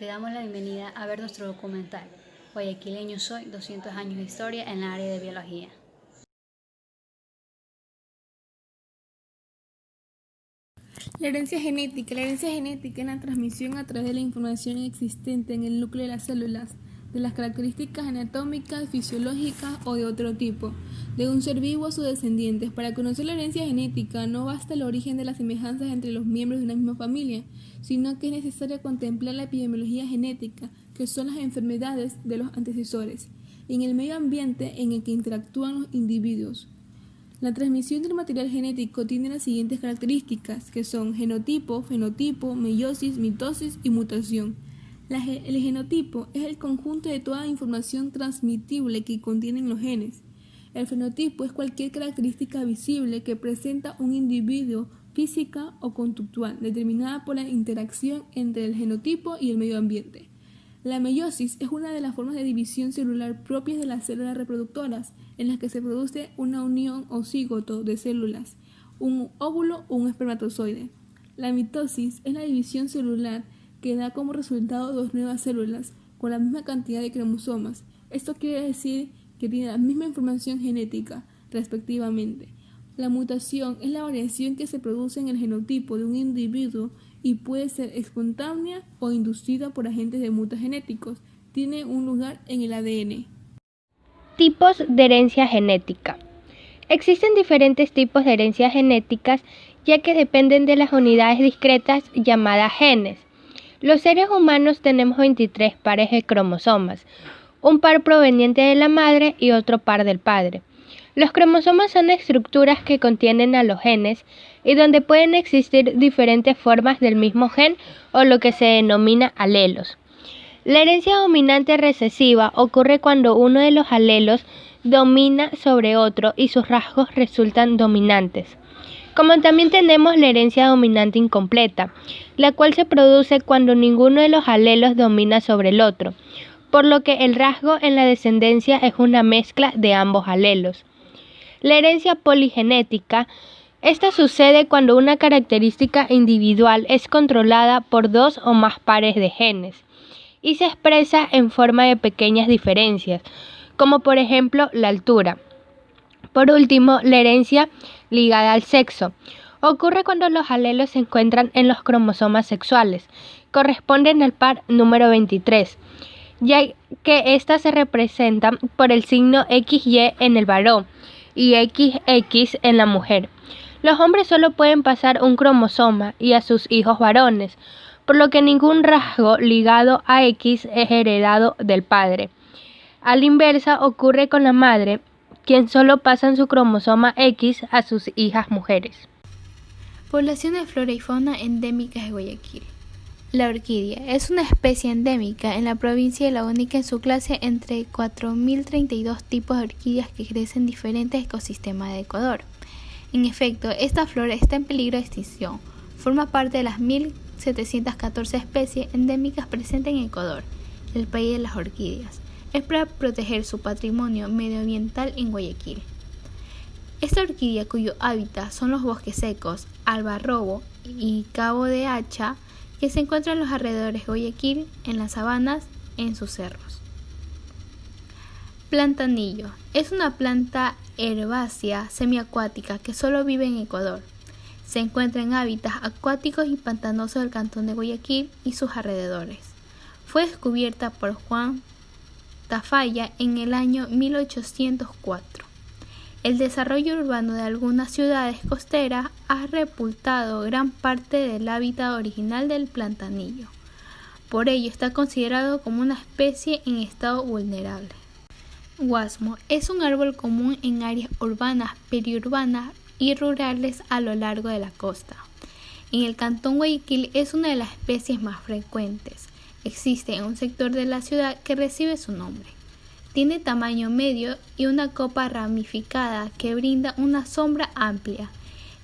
Te damos la bienvenida a ver nuestro documental Guayaquileño Soy, 200 años de historia en la área de biología. La herencia genética. La herencia genética es la transmisión a través de la información existente en el núcleo de las células, de las características anatómicas, fisiológicas o de otro tipo, de un ser vivo a sus descendientes. Para conocer la herencia genética no basta el origen de las semejanzas entre los miembros de una misma familia, sino que es necesario contemplar la epidemiología genética, que son las enfermedades de los antecesores, en el medio ambiente en el que interactúan los individuos. La transmisión del material genético tiene las siguientes características, que son genotipo, fenotipo, meiosis, mitosis y mutación. El genotipo es el conjunto de toda información transmitible que contienen los genes. El fenotipo es cualquier característica visible que presenta un individuo física o conductual, determinada por la interacción entre el genotipo y el medio ambiente. La meiosis es una de las formas de división celular propias de las células reproductoras, en las que se produce una unión o cigoto de células, un óvulo o un espermatozoide. La mitosis es la división celular que da como resultado dos nuevas células con la misma cantidad de cromosomas. Esto quiere decir que tienen la misma información genética, respectivamente. La mutación es la variación que se produce en el genotipo de un individuo y puede ser espontánea o inducida por agentes de mutagenéticos. Tiene un lugar en el ADN. Tipos de herencia genética. Existen diferentes tipos de herencias genéticas ya que dependen de las unidades discretas llamadas genes. Los seres humanos tenemos 23 pares de cromosomas, un par proveniente de la madre y otro par del padre. Los cromosomas son estructuras que contienen a los genes y donde pueden existir diferentes formas del mismo gen o lo que se denomina alelos. La herencia dominante recesiva ocurre cuando uno de los alelos domina sobre otro y sus rasgos resultan dominantes. Como también tenemos la herencia dominante incompleta, la cual se produce cuando ninguno de los alelos domina sobre el otro, por lo que el rasgo en la descendencia es una mezcla de ambos alelos. La herencia poligenética. Esta sucede cuando una característica individual es controlada por dos o más pares de genes y se expresa en forma de pequeñas diferencias, como por ejemplo la altura. Por último, la herencia ligada al sexo. Ocurre cuando los alelos se encuentran en los cromosomas sexuales, corresponden al par número 23, ya que éstas se representan por el signo XY en el varón y XX en la mujer. Los hombres solo pueden pasar un cromosoma y a sus hijos varones, por lo que ningún rasgo ligado a X es heredado del padre. A la inversa ocurre con la madre, quien solo pasa su cromosoma X a sus hijas mujeres. Población de flora y fauna endémicas de Guayaquil. La orquídea es una especie endémica en la provincia y la única en su clase entre 4.032 tipos de orquídeas que crecen en diferentes ecosistemas de Ecuador. En efecto, esta flora está en peligro de extinción. Forma parte de las 1.714 especies endémicas presentes en Ecuador, el país de las orquídeas. Es para proteger su patrimonio medioambiental en Guayaquil. Esta orquídea, cuyo hábitat son los bosques secos, algarrobo y cabo de hacha, que se encuentran en los alrededores de Guayaquil, en las sabanas, en sus cerros. Plantanillo. Es una planta herbácea semiacuática que solo vive en Ecuador. Se encuentra en hábitats acuáticos y pantanosos del cantón de Guayaquil y sus alrededores. Fue descubierta por Juan Tafalla en el año 1804. El desarrollo urbano de algunas ciudades costeras ha sepultado gran parte del hábitat original del plantanillo. Por ello está considerado como una especie en estado vulnerable. Guasmo es un árbol común en áreas urbanas, periurbanas y rurales a lo largo de la costa. En el cantón Guayaquil es una de las especies más frecuentes. Existe en un sector de la ciudad que recibe su nombre. Tiene tamaño medio y una copa ramificada que brinda una sombra amplia.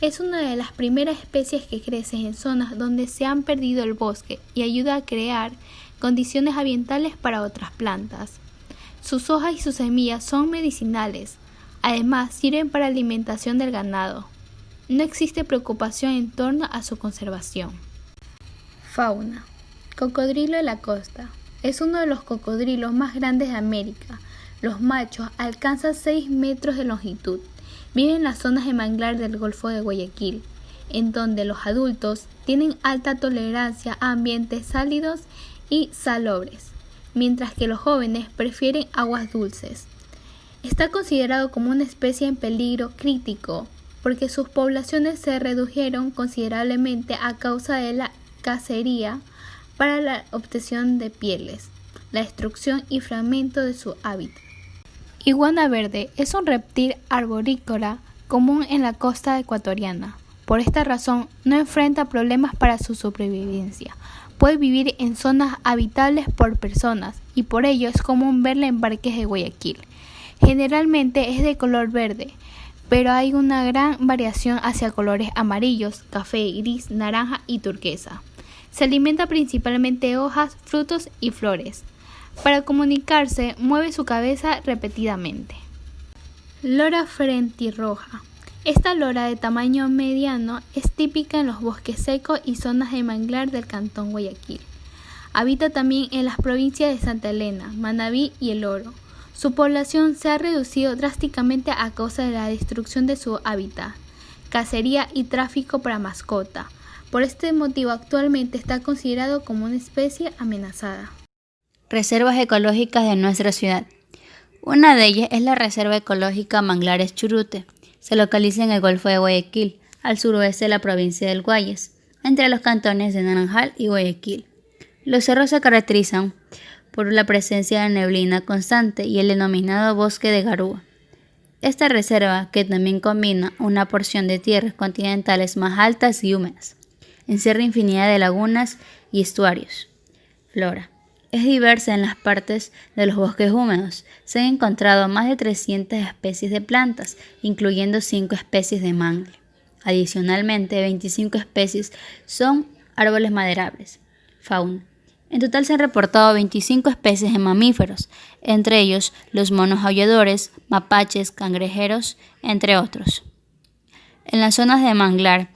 Es una de las primeras especies que crece en zonas donde se han perdido el bosque y ayuda a crear condiciones ambientales para otras plantas. Sus hojas y sus semillas son medicinales. Además, sirven para alimentación del ganado. No existe preocupación en torno a su conservación. Fauna. Cocodrilo de la costa. Es uno de los cocodrilos más grandes de América. Los machos alcanzan 6 metros de longitud. Viven en las zonas de manglar del Golfo de Guayaquil, en donde los adultos tienen alta tolerancia a ambientes sálidos y salobres, mientras que los jóvenes prefieren aguas dulces. Está considerado como una especie en peligro crítico porque sus poblaciones se redujeron considerablemente a causa de la cacería para la obtención de pieles, la destrucción y fragmento de su hábitat. Iguana verde es un reptil arborícola común en la costa ecuatoriana. Por esta razón, no enfrenta problemas para su supervivencia. Puede vivir en zonas habitables por personas y por ello es común verla en parques de Guayaquil. Generalmente es de color verde, pero hay una gran variación hacia colores amarillos, café, gris, naranja y turquesa. Se alimenta principalmente de hojas, frutos y flores. Para comunicarse, mueve su cabeza repetidamente. Lora frentirroja. Esta lora de tamaño mediano es típica en los bosques secos y zonas de manglar del cantón Guayaquil. Habita también en las provincias de Santa Elena, Manabí y El Oro. Su población se ha reducido drásticamente a causa de la destrucción de su hábitat, cacería y tráfico para mascota. Por este motivo actualmente está considerado como una especie amenazada. Reservas ecológicas de nuestra ciudad. Una de ellas es la Reserva Ecológica Manglares Churute. Se localiza en el Golfo de Guayaquil, al suroeste de la provincia del Guayas, entre los cantones de Naranjal y Guayaquil. Los cerros se caracterizan por la presencia de neblina constante y el denominado bosque de garúa. Esta reserva, que también combina una porción de tierras continentales más altas y húmedas, encierra infinidad de lagunas y estuarios. Flora. Es diversa en las partes de los bosques húmedos. Se han encontrado más de 300 especies de plantas, incluyendo 5 especies de mangle. Adicionalmente, 25 especies son árboles maderables. Fauna. En total se han reportado 25 especies de mamíferos, entre ellos los monos aulladores, mapaches, cangrejeros, entre otros. En las zonas de manglar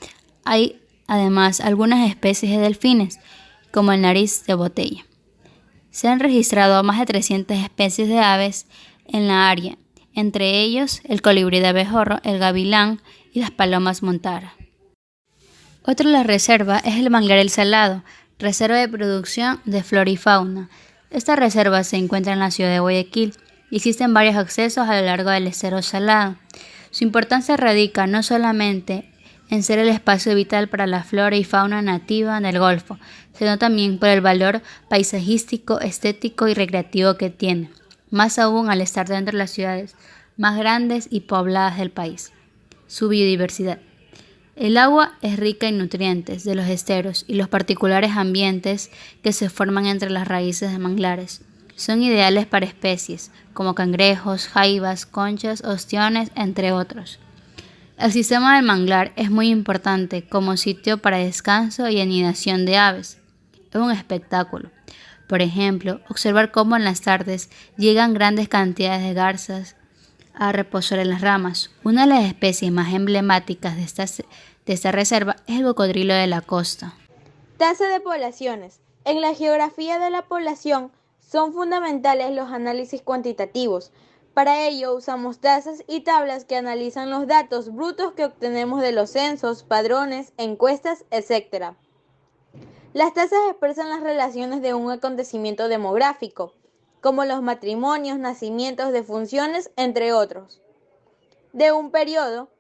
hay además algunas especies de delfines, como el nariz de botella. Se han registrado más de 300 especies de aves en la área, entre ellos el colibrí de abejorro, el gavilán y las palomas montara. Otra de las reservas es el Manglar El Salado, reserva de producción de flora y fauna. Esta reserva se encuentra en la ciudad de Guayaquil y existen varios accesos a lo largo del estero salado. Su importancia radica no solamente en ser el espacio vital para la flora y fauna nativa del Golfo, sino también por el valor paisajístico, estético y recreativo que tiene, más aún al estar dentro de las ciudades más grandes y pobladas del país. Su biodiversidad. El agua es rica en nutrientes de los esteros y los particulares ambientes que se forman entre las raíces de manglares son ideales para especies como cangrejos, jaivas, conchas, ostiones, entre otros. El sistema del manglar es muy importante como sitio para descanso y anidación de aves. Es un espectáculo. Por ejemplo, observar cómo en las tardes llegan grandes cantidades de garzas a reposar en las ramas. Una de las especies más emblemáticas de esta reserva es el cocodrilo de la costa. Tasa de poblaciones. En la geografía de la población son fundamentales los análisis cuantitativos. Para ello usamos tasas y tablas que analizan los datos brutos que obtenemos de los censos, padrones, encuestas, etc. Las tasas expresan las relaciones de un acontecimiento demográfico, como los matrimonios, nacimientos, defunciones, entre otros, de un periodo,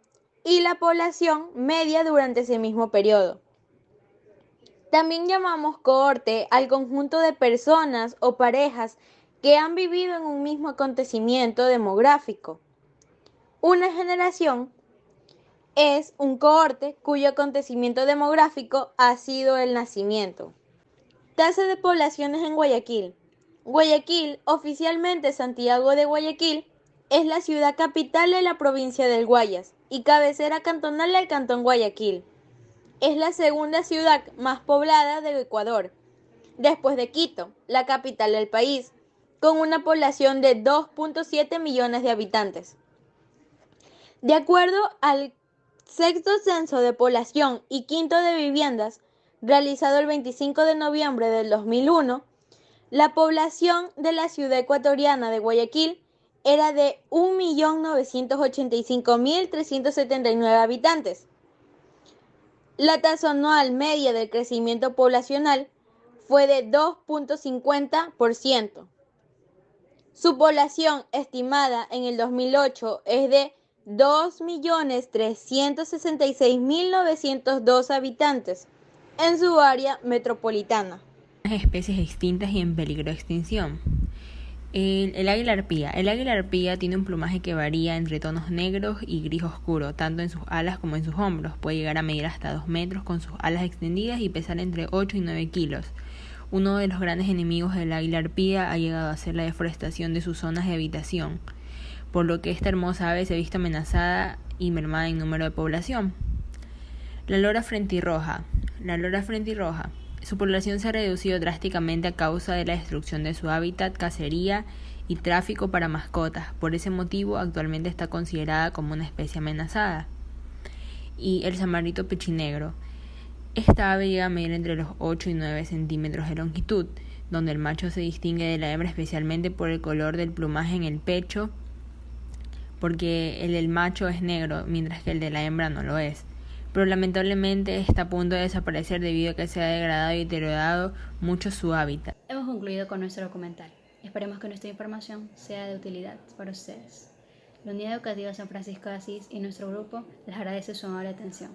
y la población media durante ese mismo periodo. También llamamos cohorte al conjunto de personas o parejas que han vivido en un mismo acontecimiento demográfico. Una generación es un cohorte cuyo acontecimiento demográfico ha sido el nacimiento. Tasa de poblaciones en Guayaquil. Guayaquil, oficialmente Santiago de Guayaquil, es la ciudad capital de la provincia del Guayas y cabecera cantonal del cantón Guayaquil. Es la segunda ciudad más poblada del Ecuador, después de Quito, la capital del país, con una población de 2.7 millones de habitantes. De acuerdo al sexto censo de población y quinto de viviendas, realizado el 25 de noviembre del 2001, la población de la ciudad ecuatoriana de Guayaquil era de 1.985.379 habitantes. La tasa anual media del crecimiento poblacional fue de 2.50%. Su población estimada en el 2008 es de 2.366.902 habitantes en su área metropolitana. Especies extintas y en peligro de extinción. El águila arpía. El águila arpía tiene un plumaje que varía entre tonos negros y gris oscuro, tanto en sus alas como en sus hombros. Puede llegar a medir hasta 2 metros con sus alas extendidas y pesar entre 8 y 9 kilos. Uno de los grandes enemigos del águila arpía ha llegado a ser la deforestación de sus zonas de habitación, por lo que esta hermosa ave se ha visto amenazada y mermada en número de población. La lora frentirroja. La lora frentirroja. Su población se ha reducido drásticamente a causa de la destrucción de su hábitat, cacería y tráfico para mascotas. Por ese motivo, actualmente está considerada como una especie amenazada. Y el samarito pechinegro. Esta ave llega a medir entre los 8 y 9 centímetros de longitud, donde el macho se distingue de la hembra especialmente por el color del plumaje en el pecho, porque el del macho es negro, mientras que el de la hembra no lo es. Pero lamentablemente está a punto de desaparecer debido a que se ha degradado y deteriorado mucho su hábitat. Hemos concluido con nuestro documental. Esperemos que nuestra información sea de utilidad para ustedes. La Unidad Educativa San Francisco de Asís y nuestro grupo les agradece su amable atención.